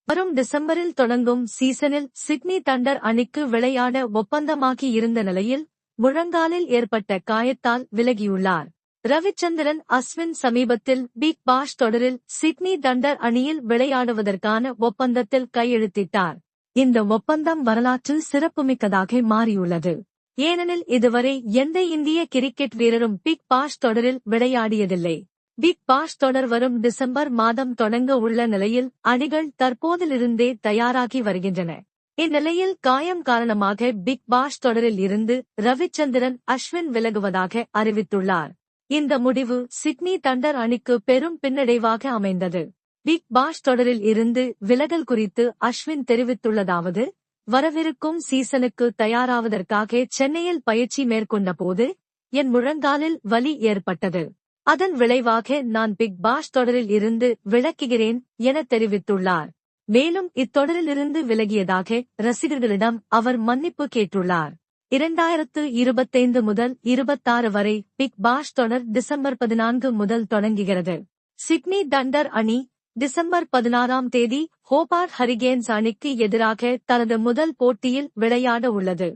வரும் டிசம்பரில் தொடங்கும் சீசனில் சிட்னி தண்டர் அணிக்கு விளையாட ஒப்பந்தமாகி இருந்த நிலையில் முழங்காலில் ஏற்பட்ட காயத்தால் விலகியுள்ளார். ரவிச்சந்திரன் அஸ்வின் சமீபத்தில் பிக் பாஷ் தொடரில் சிட்னி தண்டர் அணியில் விளையாடுவதற்கான ஒப்பந்தத்தில் கையெழுத்திட்டார். இந்த ஒப்பந்தம் வரலாற்றில் சிறப்புமிக்கதாக மாறியுள்ளது. ஏனெனில் இதுவரை எந்த இந்திய கிரிக்கெட் வீரரும் பிக் பாஷ் தொடரில் விளையாடியதில்லை. பிக் பாஷ் தொடர் வரும் டிசம்பர் மாதம் தொடங்க உள்ள நிலையில் அணிகள் தற்போதிலிருந்தே தயாராகி வருகின்றன. இந்நிலையில் காயம் காரணமாக பிக் பாஷ் தொடரில் இருந்து ரவிச்சந்திரன் அஸ்வின் விலகுவதாக அறிவித்துள்ளார். இந்த முடிவு சிட்னி தண்டர் அணிக்கு பெரும் பின்னடைவாக அமைந்தது. பிக் பாஷ் தொடரில் இருந்து விலகல் குறித்து அஸ்வின் தெரிவித்துள்ளதாவது: வரவிருக்கும் சீசனுக்கு தயாராவதற்காக சென்னையில் பயிற்சி மேற்கொண்டபோது என் முழங்காலில் வலி ஏற்பட்டது. அதன் விளைவாக நான் பிக் பாஷ் தொடரில் இருந்து விலக்குகிறேன் என தெரிவித்துள்ளார். மேலும் இத்தொடரிலிருந்து விலகியதாக ரசிகர்களிடம் அவர் மன்னிப்பு கேட்டுள்ளார். 2025 முதல் 26 வரை பிக் பாஷ் தொடர் டிசம்பர் 14 முதல் தொடங்குகிறது. சிட்னி தண்டர் அணி டிசம்பர் 16ஆம் தேதி ஹோபார்ட் ஹரிகேன்ஸ் அணிக்கு எதிராக தனது முதல் போட்டியில் விளையாட உள்ளது.